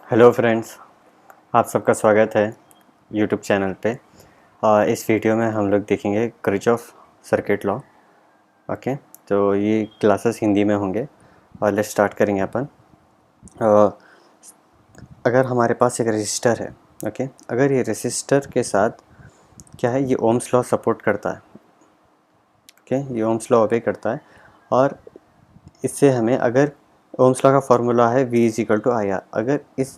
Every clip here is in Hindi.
हेलो फ्रेंड्स, आप सबका स्वागत है यूट्यूब चैनल पे। इस वीडियो में हम लोग देखेंगे किरचॉफ सर्किट लॉ। ओके, तो ये क्लासेस हिंदी में होंगे और लेट्स स्टार्ट करेंगे अपन। अ, अगर हमारे पास एक रेसिस्टर है, ओके, अगर ये रेसिस्टर के साथ क्या है, ये ओम्स लॉ सपोर्ट करता है। ओके, ये ओम्स लॉ ओबे करता है और इससे हमें, अगर ओम्स लॉ का फॉर्मूला है V is equal to I R, अगर इस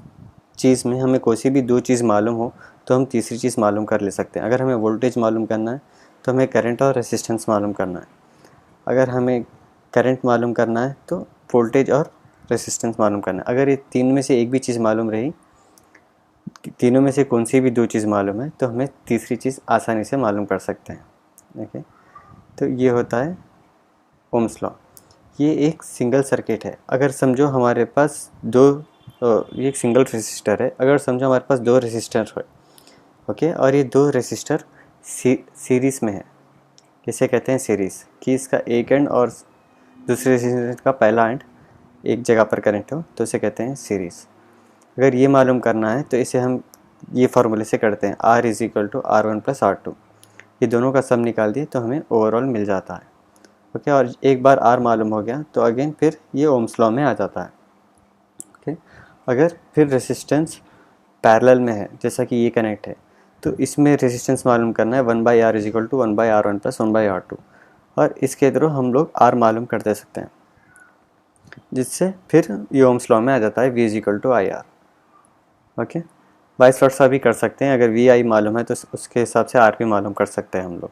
चीज़ में हमें कोई सी भी दो चीज़ मालूम हो तो हम तीसरी चीज़ मालूम कर ले सकते हैं। अगर हमें वोल्टेज मालूम करना है तो हमें करंट और रेसिस्टेंस मालूम करना है। अगर हमें करंट मालूम करना है तो वोल्टेज और रेसिस्टेंस मालूम करना है। अगर ये तीन में से एक भी चीज़ मालूम रही, तीनों में से कौन सी भी दो चीज़ मालूम है, तो हमें तीसरी चीज़ आसानी से मालूम कर सकते हैं। ओके, तो ये होता है ओम्स लॉ। ये एक सिंगल सर्किट है। अगर समझो हमारे पास ये एक सिंगल रेसिस्टर है। अगर समझो हमारे पास दो रेसिस्टर है, ओके, और ये दो रेसिस्टर सीरीज़ में है। किसे कहते हैं सीरीज़, कि इसका एक एंड और दूसरे रेसिस्टर का पहला एंड एक जगह पर कनेक्ट हो तो इसे कहते हैं सीरीज़। अगर ये मालूम करना है तो इसे हम ये फार्मूले से करते हैं, R is equal to R1 plus R2। ये दोनों का सम निकाल दिए तो हमें ओवरऑल मिल जाता है। ओके, और एक बार R मालूम हो गया तो अगेन फिर ये ओम्स लॉ में आ जाता है। ओके, अगर फिर रेसिस्टेंस पैरेलल में है, जैसा कि ये कनेक्ट है, तो इसमें रेसिस्टेंस मालूम करना है 1/R is equal to 1/R1 plus 1/R2, और इसके थ्रू हम लोग R मालूम कर दे सकते हैं, जिससे फिर ये ओम्स लॉ में आ जाता है V is equal to I R. Okay, vice versa भी कर सकते हैं। अगर वी आई मालूम है तो उसके हिसाब से आर भी मालूम कर सकते हैं हम लोग।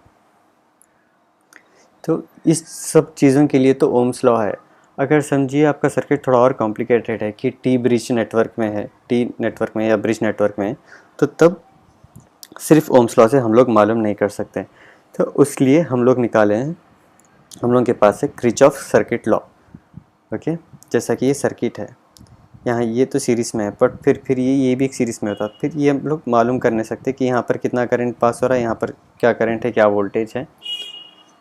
तो इस सब चीज़ों के लिए तो ओम्स लॉ है। अगर समझिए आपका सर्किट थोड़ा और कॉम्प्लिकेटेड है, कि टी ब्रिज नेटवर्क में है, टी नेटवर्क में या ब्रिज नेटवर्क में है, तो तब सिर्फ ओम्स लॉ से हम लोग मालूम नहीं कर सकते। तो उस लिए हम लोग निकाले हैं, हम लोगों के पास है किरचॉफ सर्किट लॉ। ओके, जैसा कि ये सर्किट है, यहाँ ये तो सीरीज़ में है, बट फिर ये भी एक सीरीज़ में होता है। फिर ये हम लोग मालूम कर नहीं सकते कि यहाँ पर कितना करंट पास हो रहा है, यहाँ पर क्या करंट है, क्या वोल्टेज है,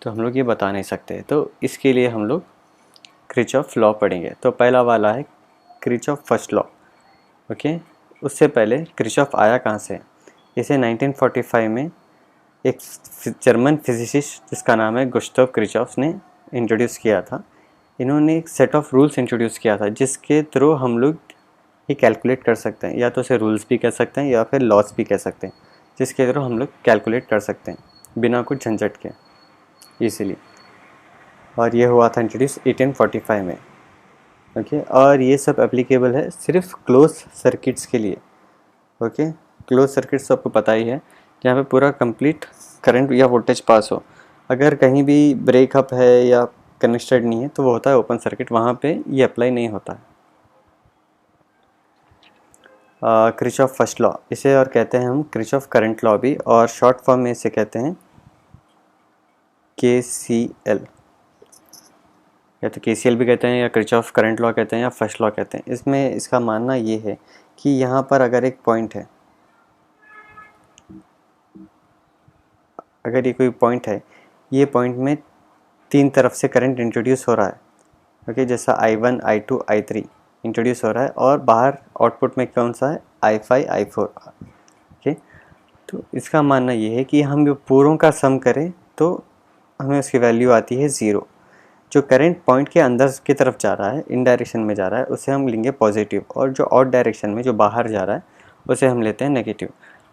तो हम लोग ये बता नहीं सकते। तो इसके लिए हम लोग किरचॉफ लॉ पढ़ेंगे। तो पहला वाला है किरचॉफ फर्स्ट लॉ। ओके, उससे पहले किरचॉफ आया कहाँ से? इसे 1945 में एक जर्मन फिजिसिस्ट जिसका नाम है गुस्ताव किरचॉफ ने इंट्रोड्यूस किया था। इन्होंने एक सेट ऑफ रूल्स इंट्रोड्यूस किया था जिसके थ्रू हम लोग ये कैलकुलेट कर सकते हैं, या तो उसे रूल्स भी कह सकते हैं या फिर लॉस भी कह सकते हैं, जिसके थ्रू हम लोग कैलकुलेट कर सकते हैं बिना कुछ झंझट के इजीली। और ये हुआ था इंट्रोड्यूस 1845 में। ओके, और ये सब एप्लीकेबल है सिर्फ क्लोज सर्किट्स के लिए। ओके, क्लोज सर्किट्स तो आपको पता ही है, जहाँ पे पूरा कंप्लीट करंट या वोल्टेज पास हो। अगर कहीं भी ब्रेकअप है या कनेक्टेड नहीं है तो वो होता है ओपन सर्किट, वहाँ पे ये अप्लाई नहीं होता है। किरचॉफ फर्स्ट लॉ, इसे और कहते हैं हम किरचॉफ करंट लॉ भी, और शॉर्ट फॉर्म में इसे कहते हैं KCL, या तो KCL भी कहते हैं, या किरचॉफ करंट लॉ कहते हैं, या फर्स्ट लॉ कहते हैं। इसमें इसका मानना ये है कि यहाँ पर अगर एक पॉइंट है, अगर ये कोई पॉइंट है, ये पॉइंट में तीन तरफ से करंट इंट्रोड्यूस हो रहा है। ओके, जैसा I1 I2 I3 इंट्रोड्यूस हो रहा है, और बाहर आउटपुट में कौन सा है, I5 I4। ओके, तो इसका मानना ये है कि हम पूरों का सम करें तो हमें उसकी वैल्यू आती है 0। जो करंट पॉइंट के अंदर की तरफ जा रहा है, इन डायरेक्शन में जा रहा है, उसे हम लेंगे पॉजिटिव, और जो आउट डायरेक्शन में जो बाहर जा रहा है उसे हम लेते हैं नेगेटिव।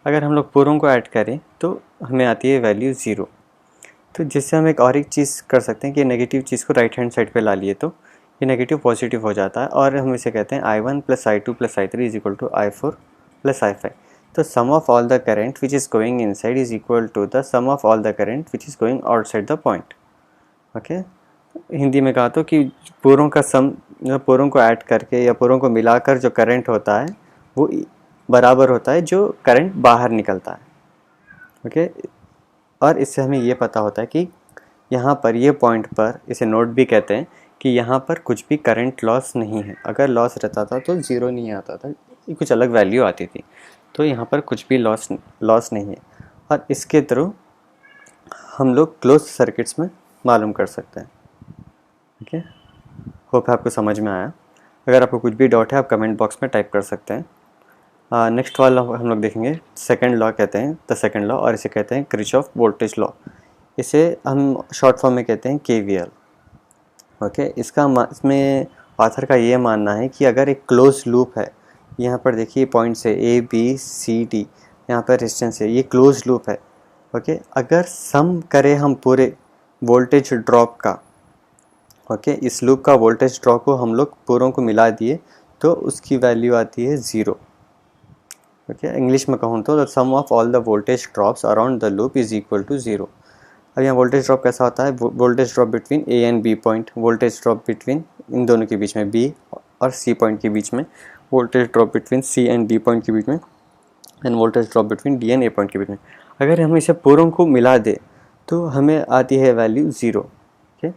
अगर हम लोग पूरों को ऐड करें तो हमें आती है वैल्यू 0। तो जिससे हम एक चीज़ कर सकते हैं कि नेगेटिव चीज़ को राइट हैंड साइड पे ला लिए तो ये नेगेटिव पॉजिटिव हो जाता है, और हम इसे कहते हैं I1 plus I2 plus I3 is equal to I4 plus I5। तो sum of all the current which is going inside is equal to the sum of all the current which is going outside the point. Okay, Hindi में कहा तो कि पूरों का सम, पूरों को ऐड करके या पूरों को मिलाकर जो करंट होता है वो बराबर होता है जो करंट बाहर निकलता है। ओके, और इससे हमें ये पता होता है कि यहाँ पर ये पॉइंट पर, इसे नोट भी कहते हैं, कि यहाँ पर कुछ भी करंट लॉस नहीं है। अगर लॉस रहता था तो 0 नहीं आता था, ये कुछ अलग वैल्यू आती थी। तो यहाँ पर कुछ भी लॉस नहीं है, और इसके थ्रू हम लोग क्लोज सर्किट्स में मालूम कर सकते हैं। ठीक है, होप आपको समझ में आया। अगर आपको कुछ भी डाउट है आप कमेंट बॉक्स में टाइप कर सकते हैं। नेक्स्ट वाला हम लोग देखेंगे सेकंड लॉ कहते हैं, द सेकंड लॉ, और इसे कहते हैं किरचॉफ वोल्टेज लॉ। इसे हम शॉर्ट फॉर्म में कहते हैं KVL। ओके, इसमें ऑथर का ये मानना है कि अगर एक क्लोज लूप है, यहाँ पर देखिए पॉइंट्स है ABCD, यहाँ पर रेजिस्टेंस है, ये क्लोज लूप है। ओके, अगर सम करें हम पूरे वोल्टेज ड्रॉप का, ओके, इस लूप का वोल्टेज ड्रॉप को हम लोग पूरों को मिला दिए तो उसकी वैल्यू आती है 0। ओके, इंग्लिश में कहूँ तो the sum of all the voltage drops around the loop is equal to 0। अब यहाँ वोल्टेज ड्रॉप कैसा होता है, voltage drop between A and B point, voltage drop between इन दोनों के बीच में B और C पॉइंट के बीच में, voltage drop between C and D point के बीच में, end voltage drop between D and A point के बीच में। अगर हम इसे पूरों को मिला दे तो हमें आती है वैल्यू 0। ओके,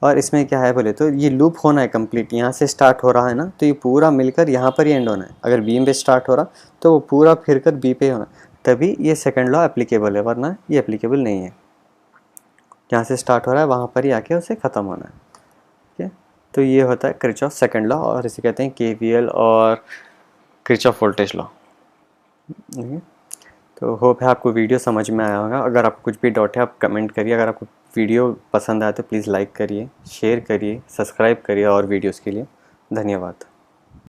और इसमें क्या है बोले तो ये लूप होना है कंप्लीट, यहाँ से स्टार्ट हो रहा है ना, तो ये पूरा मिलकर यहाँ पर ही एंड होना है। अगर B पे स्टार्ट हो रहा तो वो पूरा फिर कर B पे होना, तभी ये सेकंड लॉ एप्लीकेबल है, वरना ये एप्लीकेबल नहीं है। जहाँ से स्टार्ट हो रहा है वहाँ पर ही आके उसे ख़त्म होना है। ठीक है, तो ये होता है किरचॉफ सेकंड लॉ, और इसे कहते हैं KVL और किरचॉफ वोल्टेज लॉ। तो होप है आपको वीडियो समझ में आया होगा। अगर आपको कुछ भी डाउट है आप कमेंट करिए। अगर आपको वीडियो पसंद आए तो प्लीज़ लाइक करिए, शेयर करिए, सब्सक्राइब करिए और वीडियोज़ के लिए धन्यवाद।